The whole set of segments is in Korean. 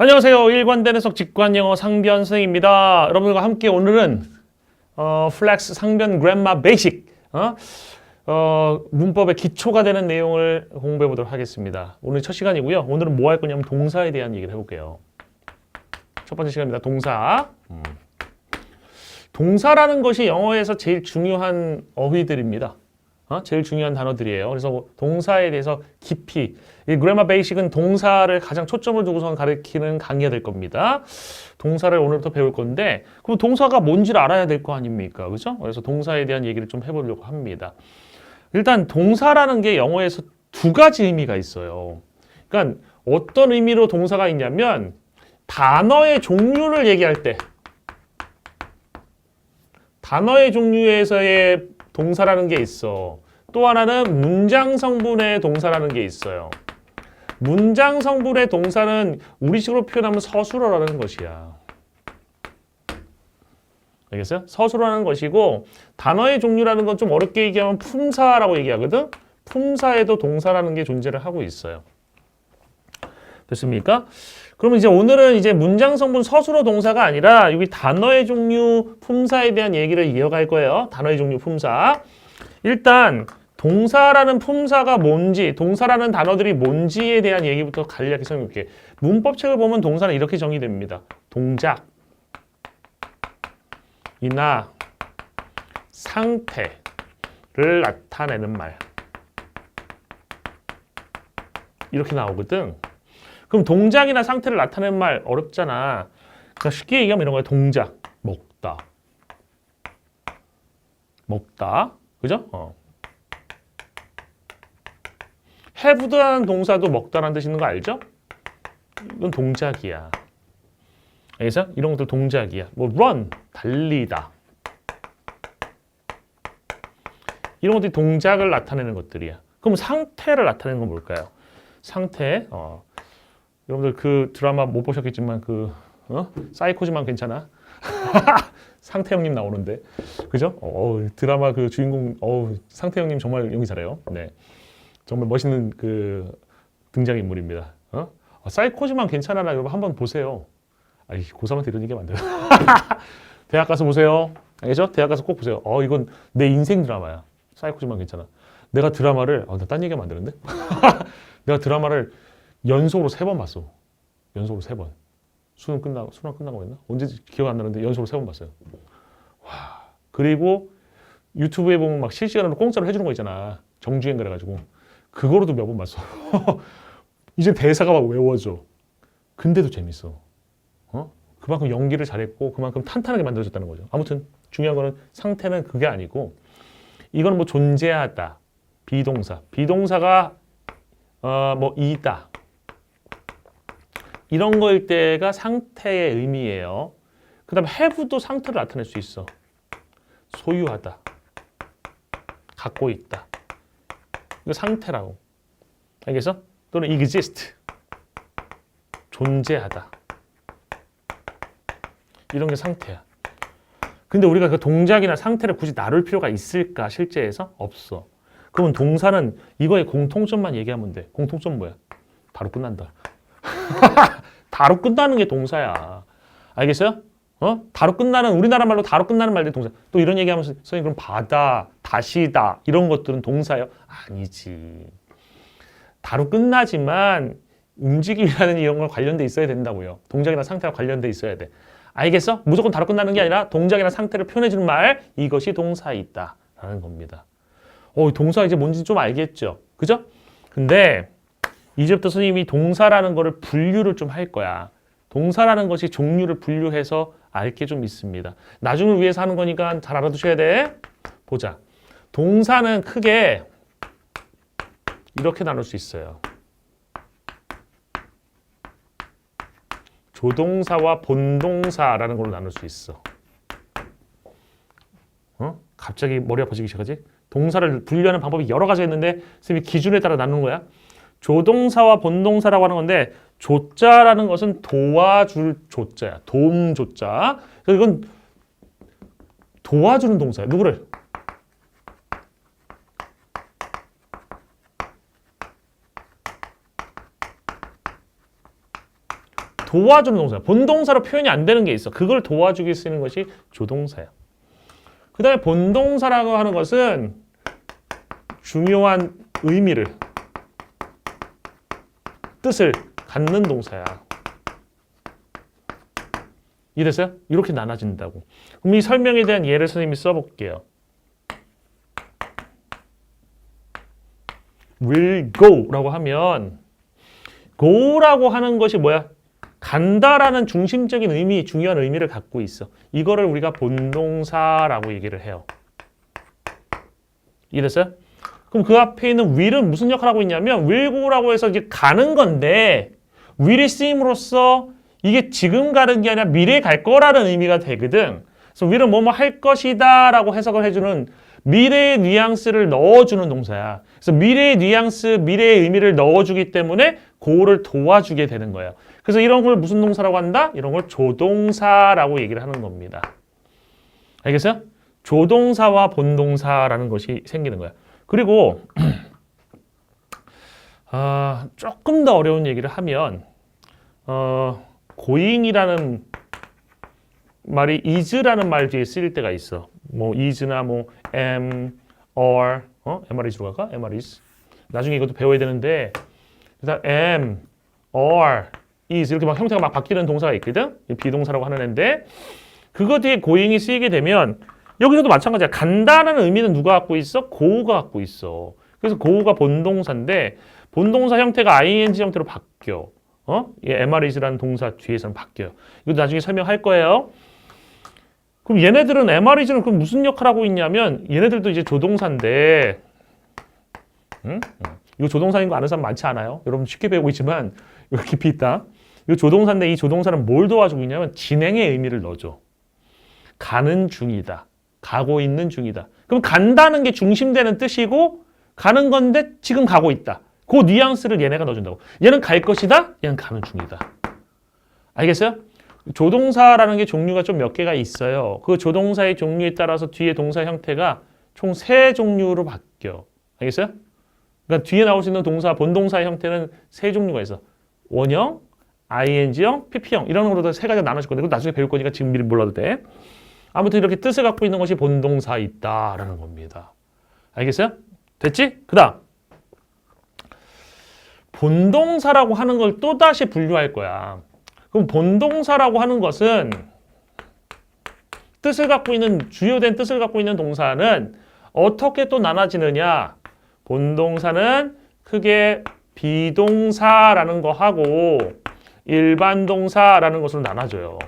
안녕하세요. 일관된 해석 직관영어 상변 선생입니다. 여러분과 함께 오늘은 플렉스 상변 그래머 베이식 문법의 기초가 되는 내용을 공부해 보도록 하겠습니다. 오늘 첫 시간이고요. 오늘은 뭐 할 거냐면 동사에 대한 얘기를 해볼게요. 첫 번째 시간입니다. 동사. 동사라는 것이 영어에서 제일 중요한 어휘들입니다. 제일 중요한 단어들이에요. 그래서 동사에 대해서 깊이 이 그래머 베이식은 동사를 가장 초점을 두고서 가르치는 강의가 될 겁니다. 동사를 오늘부터 배울 건데 그럼 동사가 뭔지를 알아야 될 거 아닙니까? 그렇죠? 그래서 동사에 대한 얘기를 좀 해보려고 합니다. 일단 동사라는 게 영어에서 두 가지 의미가 있어요. 그러니까 어떤 의미로 동사가 있냐면 단어의 종류를 얘기할 때 단어의 종류에서의 동사라는 게 있어. 또 하나는 문장 성분의 동사라는 게 있어요. 문장 성분의 동사는 우리식으로 표현하면 서술어라는 것이야. 알겠어요? 서술어라는 것이고 단어의 종류라는 건 좀 어렵게 얘기하면 품사라고 얘기하거든? 품사에도 동사라는 게 존재를 하고 있어요. 됐습니까? 그러면 이제 오늘은 이제 문장 성분 서술어 동사가 아니라 여기 단어의 종류 품사에 대한 얘기를 이어갈 거예요. 단어의 종류 품사. 일단 동사라는 품사가 뭔지, 동사라는 단어들이 뭔지에 대한 얘기부터 간략히 설명할게. 문법책을 보면 동사는 이렇게 정의됩니다. 동작, 이나 상태를 나타내는 말. 이렇게 나오거든. 그럼 동작이나 상태를 나타내는 말 어렵잖아. 그러니까 쉽게 얘기하면 이런 거야. 동작, 먹다. 먹다. 그죠? have라는 동사도 먹다라는 뜻 있는 거 알죠? 이건 동작이야. 알겠어? 이런 것들 동작이야. 뭐 run, 달리다. 이런 것들이 동작을 나타내는 것들이야. 그럼 상태를 나타내는 건 뭘까요? 상태, 여러분들 그 드라마 못 보셨겠지만 사이코지만 괜찮아? 상태형님 나오는데, 그죠? 드라마 그 주인공, 상태형님 정말 연기 잘해요. 네, 정말 멋있는 그 등장 인물입니다. 사이코지만 괜찮아라 여러분 한번 보세요. 아이 고3한테 이런 얘기하면 안 돼요. 대학 가서 보세요. 알겠죠? 대학 가서 꼭 보세요. 이건 내 인생 드라마야. 사이코지만 괜찮아. 내가 드라마를 나 딴 얘기하면 안 되는데? 내가 드라마를 연속으로 3번 봤어. 연속으로 3번. 수능 끝나고 했나? 언제 기억 안 나는데 연속으로 3번 봤어요. 와. 그리고 유튜브에 보면 막 실시간으로 공짜로 해주는 거 있잖아. 정주행 그래가지고 그거로도 몇 번 봤어. 이제 대사가 막 외워져. 근데도 재밌어. 그만큼 연기를 잘했고 그만큼 탄탄하게 만들어졌다는 거죠. 아무튼 중요한 거는 상태는 그게 아니고 이거는 뭐 존재하다. 비동사. 비동사가 뭐 이다. 이런 거일 때가 상태의 의미예요. 그 다음에 have도 상태를 나타낼 수 있어. 소유하다. 갖고 있다. 이거 상태라고. 알겠어? 또는 exist. 존재하다. 이런 게 상태야. 근데 우리가 그 동작이나 상태를 굳이 나눌 필요가 있을까? 실제에서? 없어. 그러면 동사는 이거의 공통점만 얘기하면 돼. 공통점 뭐야? 바로 끝난다. 바로 끝나는 게 동사야. 알겠어요? 바로 끝나는, 우리나라 말로 바로 끝나는 말들이 동사. 또 이런 얘기 하면서, 선생님, 그럼 바다, 다시다, 이런 것들은 동사예요? 아니지. 바로 끝나지만 움직임이라는 이런 걸 관련돼 있어야 된다고요. 동작이나 상태와 관련돼 있어야 돼. 알겠어? 무조건 바로 끝나는 게 아니라 동작이나 상태를 표현해주는 말, 이것이 동사이다. 라는 겁니다. 동사 이제 뭔지 좀 알겠죠? 그죠? 근데 이제부터 선생님이 동사라는 거를 분류를 좀 할 거야. 동사라는 것이 종류를 분류해서 알 게 좀 있습니다. 나중을 위해서 하는 거니까 잘 알아두셔야 돼. 보자. 동사는 크게 이렇게 나눌 수 있어요. 조동사와 본동사라는 걸로 나눌 수 있어. 갑자기 머리 아파지기 시작하지? 동사를 분류하는 방법이 여러 가지가 있는데 선생님이 기준에 따라 나누는 거야. 조동사와 본동사라고 하는 건데 조자라는 것은 도와줄 조자야. 도움 조자. 그래서 이건 도와주는 동사야. 누구를? 도와주는 동사야. 본동사로 표현이 안 되는 게 있어. 그걸 도와주기 쓰는 것이 조동사야. 그 다음에 본동사라고 하는 것은 중요한 의미를, 뜻을 갖는 동사야. 이해됐어요? 이렇게 나눠진다고. 그럼 이 설명에 대한 예를 선생님이 써볼게요. will go라고 하면 go라고 하는 것이 뭐야? 간다라는 중심적인 의미, 중요한 의미를 갖고 있어. 이거를 우리가 본동사라고 얘기를 해요. 이해됐어요? 그럼 그 앞에 있는 will은 무슨 역할을 하고 있냐면 will go라고 해서 이제 가는 건데 will이 쓰임으로써 이게 지금 가는 게 아니라 미래에 갈 거라는 의미가 되거든. 그래서 will은 뭐뭐 할 것이다 라고 해석을 해주는 미래의 뉘앙스를 넣어주는 동사야. 그래서 미래의 뉘앙스, 미래의 의미를 넣어주기 때문에 고를 도와주게 되는 거예요. 그래서 이런 걸 무슨 동사라고 한다? 이런 걸 조동사라고 얘기를 하는 겁니다. 알겠어요? 조동사와 본동사라는 것이 생기는 거야. 그리고 조금 더 어려운 얘기를 하면 going이라는 말이 is라는 말 뒤에 쓰일 때가 있어. 뭐 is나 뭐 am, are, am, are, is로 갈까? am, are, is. 나중에 이것도 배워야 되는데 일단 am, are, is 이렇게 막 형태가 막 바뀌는 동사가 있거든. 비동사라고 하는 애인데 그거 뒤에 going이 쓰이게 되면 여기서도 마찬가지야. 간다는 의미는 누가 갖고 있어? go가 갖고 있어. 그래서 go가 본동사인데 본동사 형태가 ing 형태로 바뀌어. am, are, is라는 동사 뒤에서는 바뀌어요. 이것도 나중에 설명할 거예요. 그럼 얘네들은 am, are, is는 그럼 무슨 역할을 하고 있냐면 얘네들도 이제 조동사인데 이거 조동사인 거 아는 사람 많지 않아요? 여러분 쉽게 배우고 있지만 이거 깊이 있다. 이거 조동사인데 이 조동사는 뭘 도와주고 있냐면 진행의 의미를 넣어줘. 가는 중이다. 가고 있는 중이다. 그럼 간다는 게 중심되는 뜻이고 가는 건데 지금 가고 있다. 그 뉘앙스를 얘네가 넣어준다고. 얘는 갈 것이다. 얘는 가는 중이다. 알겠어요? 조동사라는 게 종류가 좀 몇 개가 있어요. 그 조동사의 종류에 따라서 뒤에 동사 형태가 총 3종류로 바뀌어. 알겠어요? 그러니까 뒤에 나올 수 있는 동사, 본동사의 형태는 3종류가 있어. 원형, ing형, pp형 이런 거로 3가지가 나눠질 건데 그거 나중에 배울 거니까 지금 미리 몰라도 돼. 아무튼 이렇게 뜻을 갖고 있는 것이 본동사 있다라는 겁니다. 알겠어요? 됐지? 그 다음 본동사라고 하는 걸 또다시 분류할 거야. 그럼 본동사라고 하는 것은 뜻을 갖고 있는 주요된 뜻을 갖고 있는 동사는 어떻게 또 나눠지느냐? 본동사는 크게 비동사라는 거 하고 일반 동사라는 것으로 나눠져요.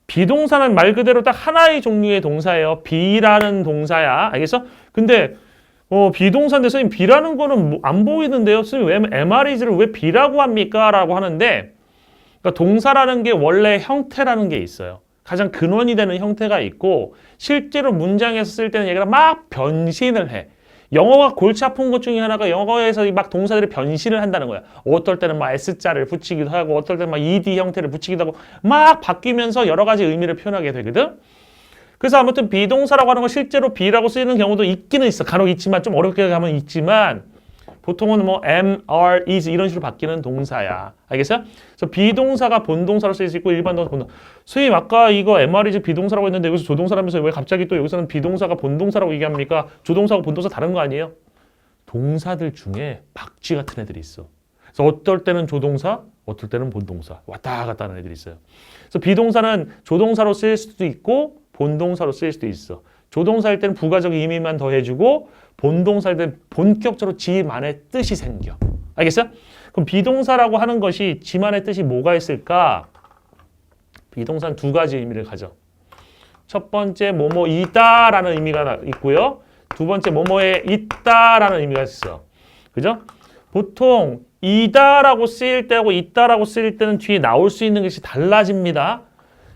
비동사는 말 그대로 딱 하나의 종류의 동사예요. 비라는 동사야. 알겠어? 근데 비동사인데 선생님 비라는 거는 안 보이는데요. 선생님 왜 am, are, is를 왜 비라고 합니까? 라고 하는데 그러니까 동사라는 게 원래 형태라는 게 있어요. 가장 근원이 되는 형태가 있고 실제로 문장에서 쓸 때는 얘가 막 변신을 해. 영어가 골치 아픈 것 중에 하나가 영어에서 막 동사들이 변신을 한다는 거야. 어떨 때는 막 S자를 붙이기도 하고 어떨 때는 막 ED 형태를 붙이기도 하고 막 바뀌면서 여러 가지 의미를 표현하게 되거든. 그래서 아무튼 비동사라고 하는 건 실제로 비라고 쓰이는 경우도 있기는 있어. 간혹 있지만 좀 어렵게 가면 있지만 보통은 뭐 am, are, is 이런 식으로 바뀌는 동사야. 알겠어요? 그래서 비동사가 본동사로 쓰일 수 있고 일반 동사 본동사. 선생님 아까 이거 am, are, is 비동사라고 했는데 여기서 조동사라면서 왜 갑자기 또 여기서는 비동사가 본동사라고 얘기합니까? 조동사하고 본동사 다른 거 아니에요? 동사들 중에 박쥐 같은 애들이 있어. 그래서 어떨 때는 조동사, 어떨 때는 본동사 왔다 갔다 하는 애들이 있어요. 그래서 비동사는 조동사로 쓰일 수도 있고 본동사로 쓰일 수도 있어. 조동사일 때는 부가적 의미만 더해주고 본동사일 때는 본격적으로 지만의 뜻이 생겨. 알겠어요? 그럼 비동사라고 하는 것이 지만의 뜻이 뭐가 있을까? 비동사는 2가지 의미를 가져. 첫 번째 뭐뭐이다라는 의미가 있고요. 두 번째 뭐뭐에 있다라는 의미가 있어. 그죠? 보통 이다라고 쓰일 때하고 있다라고 쓰일 때는 뒤에 나올 수 있는 것이 달라집니다.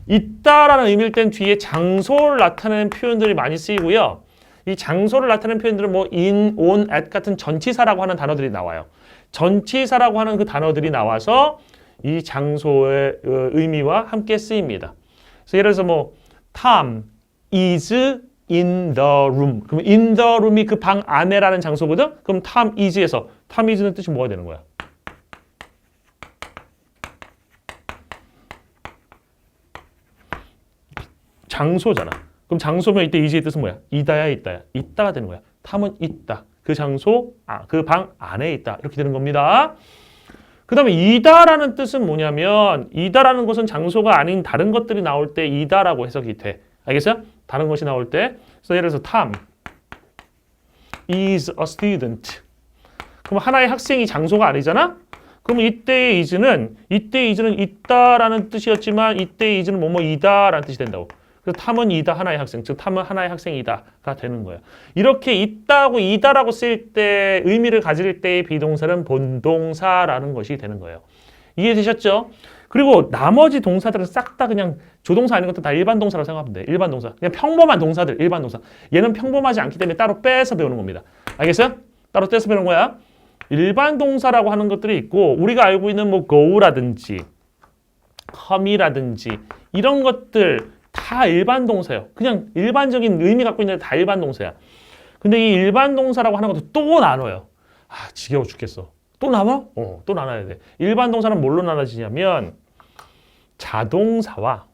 있다라는 의미일 땐 뒤에 장소를 나타내는 표현들이 많이 쓰이고요. 이 장소를 나타내는 표현들은 뭐 in, on, at 같은 전치사라고 하는 단어들이 나와요. 전치사라고 하는 그 단어들이 나와서 이 장소의 의미와 함께 쓰입니다. 그래서 예를 들어서 뭐 Tom is in the room. 그럼 in the room이 그 방 안에라는 장소거든? 그럼 Tom is에서 Tom is는 뜻이 뭐가 되는 거야? 장소잖아. 그럼 장소면 이때 is의 뜻은 뭐야? 이다야, 있다야. 있다가 되는 거야. 탐은 있다. 그 장소, 그 방 안에 있다. 이렇게 되는 겁니다. 그 다음에 이다라는 뜻은 뭐냐면 이다라는 것은 장소가 아닌 다른 것들이 나올 때 이다라고 해석이 돼. 알겠어요? 다른 것이 나올 때. 그래서 예를 들어서 탐 is a student. 그럼 하나의 학생이 장소가 아니잖아? 그럼 이때의 is는 있다라는 뜻이었지만 이때의 is는 뭐뭐이다라는 뜻이 된다고. 그래서 탐은 이다 하나의 학생, 즉 탐은 하나의 학생이다가 되는 거예요. 이렇게 있다고 이다라고 쓸 때 의미를 가질 때의 비동사는 본동사라는 것이 되는 거예요. 이해되셨죠? 그리고 나머지 동사들은 싹 다 그냥 조동사 아닌 것도 다 일반 동사라고 생각하면 돼. 일반 동사. 그냥 평범한 동사들, 일반 동사. 얘는 평범하지 않기 때문에 따로 빼서 배우는 겁니다. 알겠어요? 따로 떼서 배우는 거야. 일반 동사라고 하는 것들이 있고 우리가 알고 있는 뭐 go라든지 come이라든지 이런 것들 다 일반 동사예요. 그냥 일반적인 의미 갖고 있는 다 일반 동사야. 근데 이 일반 동사라고 하는 것도 또 나눠요. 지겨워 죽겠어. 또 나눠? 또 나눠야 돼. 일반 동사는 뭘로 나눠지냐면 자동사와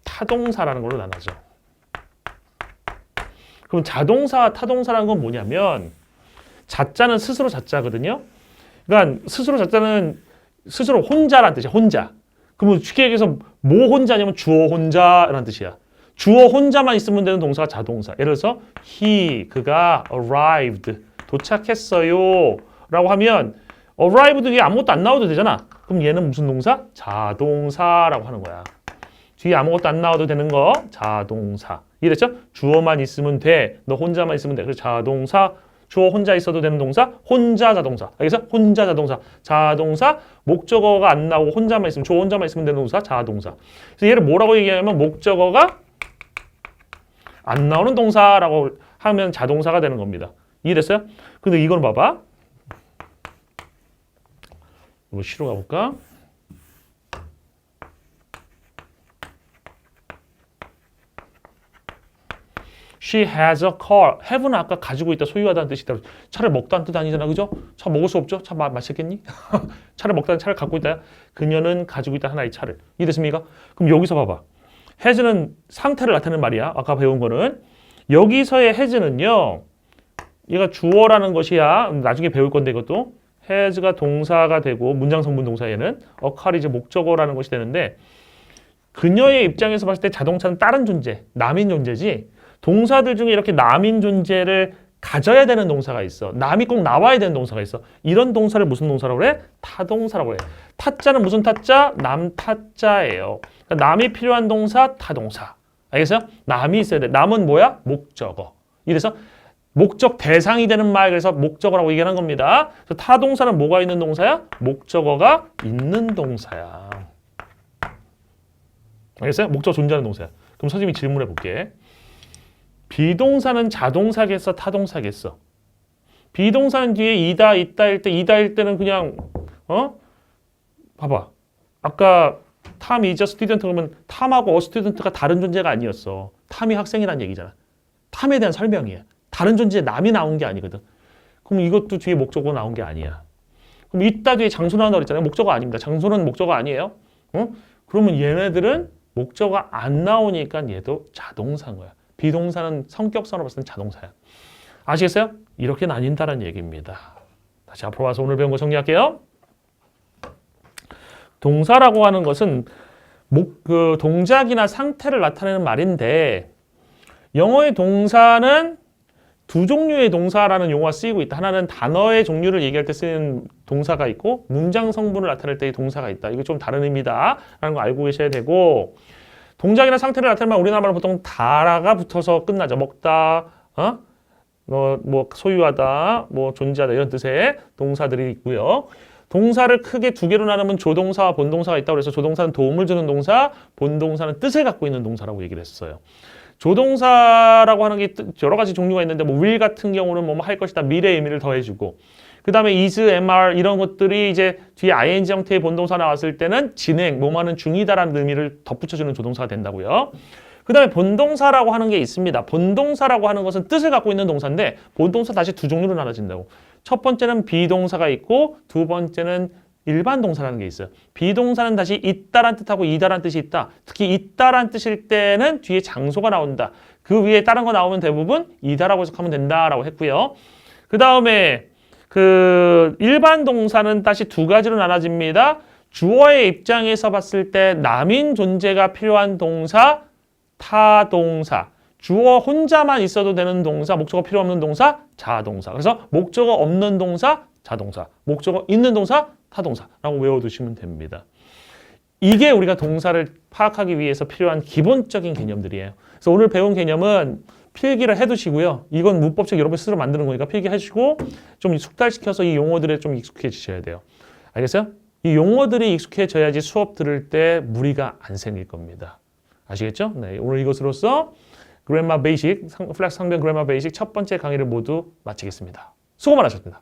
타동사라는 걸로 나눠져. 그럼 자동사, 타동사라는 건 뭐냐면 자자는 스스로 자자거든요. 그러니까 스스로 자자는 스스로 혼자라는 뜻이야. 혼자. 그러면 쉽게 얘기해서 뭐 혼자냐면 주어 혼자라는 뜻이야. 주어 혼자만 있으면 되는 동사가 자동사. 예를 들어서 he, 그가 arrived, 도착했어요 라고 하면 arrived 뒤에 아무것도 안 나와도 되잖아. 그럼 얘는 무슨 동사? 자동사라고 하는 거야. 뒤에 아무것도 안 나와도 되는 거 자동사. 이해됐죠? 주어만 있으면 돼. 너 혼자만 있으면 돼. 그래서 자동사, 주어 혼자 있어도 되는 동사, 혼자 자동사. 알겠어? 혼자 자동사. 자동사, 목적어가 안 나오고 혼자만 있으면, 주어 혼자만 있으면 되는 동사, 자동사. 그래서 얘를 뭐라고 얘기하냐면 목적어가 안 나오는 동사라고 하면 자동사가 되는 겁니다. 이해됐어요? 근데 이건 봐봐. 이거 시로 가볼까? She has a car. have는 아까 가지고 있다, 소유하다는 뜻이다. 차를 먹다는 뜻 아니잖아, 그죠? 차 먹을 수 없죠? 차 마셨겠니? 차를 먹다는 차를 갖고 있다. 그녀는 가지고 있다, 하나의 차를. 이해됐습니까? 그럼 여기서 봐봐. has는 상태를 나타내는 말이야. 아까 배운 거는. 여기서의 has는요. 얘가 주어라는 것이야. 나중에 배울 건데 이것도. has가 동사가 되고 문장 성분 동사 얘는. a car이 이제 목적어라는 것이 되는데 그녀의 입장에서 봤을 때 자동차는 다른 존재, 남인 존재지. 동사들 중에 이렇게 남인 존재를 가져야 되는 동사가 있어. 남이 꼭 나와야 되는 동사가 있어. 이런 동사를 무슨 동사라고 그래? 타동사라고 그래. 타자는 무슨 타자? 남타자예요. 그러니까 남이 필요한 동사, 타동사. 알겠어요? 남이 있어야 돼. 남은 뭐야? 목적어. 이래서 목적 대상이 되는 말, 그래서 목적어라고 얘기하는 겁니다. 그래서 타동사는 뭐가 있는 동사야? 목적어가 있는 동사야. 알겠어요? 목적어 존재하는 동사야. 그럼 선생님이 질문해 볼게. 비동사는 자동사겠어, 타동사겠어? 비동사는 뒤에 이다, 있다일 때, 이다일 때는 그냥 봐봐. 아까 탐 is a student 그러면 탐하고 a student가 다른 존재가 아니었어. 탐이 학생이란 얘기잖아. 탐에 대한 설명이야. 다른 존재에 남이 나온 게 아니거든. 그럼 이것도 뒤에 목적어 나온 게 아니야. 그럼 있다 뒤에 장소 나온다고 그랬잖아요. 목적어 아닙니다. 장소는 목적어 아니에요. 그러면 얘네들은 목적어 안 나오니까 얘도 자동사인 거야. 비동사는 성격상으로 봤을 땐 자동사야. 아시겠어요? 이렇게 나뉜다는 얘기입니다. 다시 앞으로 와서 오늘 배운 거 정리할게요. 동사라고 하는 것은 그 동작이나 상태를 나타내는 말인데 영어의 동사는 두 종류의 동사라는 용어가 쓰이고 있다. 하나는 단어의 종류를 얘기할 때 쓰는 동사가 있고 문장 성분을 나타낼 때의 동사가 있다. 이거 좀 다른 의미다 라는 거 알고 계셔야 되고 동작이나 상태를 나타내면 우리나라 말로 보통 다라가 붙어서 끝나죠. 먹다, 뭐 소유하다, 뭐 존재하다 이런 뜻의 동사들이 있고요. 동사를 크게 두 개로 나누면 조동사와 본동사가 있다고 해서 조동사는 도움을 주는 동사, 본동사는 뜻을 갖고 있는 동사라고 얘기를 했어요. 조동사라고 하는 게 여러 가지 종류가 있는데 뭐 will 같은 경우는 뭐 할 것이다, 미래의 의미를 더해주고 그 다음에 is, mr 이런 것들이 이제 뒤에 ing 형태의 본동사 나왔을 때는 진행, 뭐뭐하는 중이다라는 의미를 덧붙여주는 조동사가 된다고요. 그 다음에 본동사라고 하는 게 있습니다. 본동사라고 하는 것은 뜻을 갖고 있는 동사인데 본동사 다시 두 종류로 나눠진다고. 첫 번째는 비동사가 있고 두 번째는 일반 동사라는 게 있어요. 비동사는 다시 있다란 뜻하고 이다란 뜻이 있다. 특히 있다란 뜻일 때는 뒤에 장소가 나온다. 그 위에 다른 거 나오면 대부분 이다라고 해석하면 된다라고 했고요. 그 다음에 그 일반 동사는 다시 두 가지로 나눠집니다. 주어의 입장에서 봤을 때 남인 존재가 필요한 동사, 타동사. 주어 혼자만 있어도 되는 동사, 목적어 필요 없는 동사, 자동사. 그래서 목적어 없는 동사, 자동사. 목적어 있는 동사, 타동사라고 외워두시면 됩니다. 이게 우리가 동사를 파악하기 위해서 필요한 기본적인 개념들이에요. 그래서 오늘 배운 개념은 필기를 해두시고요. 이건 문법책 여러분 스스로 만드는 거니까 필기하시고 좀 숙달시켜서 이 용어들에 좀 익숙해지셔야 돼요. 알겠어요? 이 용어들이 익숙해져야지 수업 들을 때 무리가 안 생길 겁니다. 아시겠죠? 네, 오늘 이것으로써 그래마 베이식, 플렉스 상변 그래마 베이식 첫 번째 강의를 모두 마치겠습니다. 수고 많으셨습니다.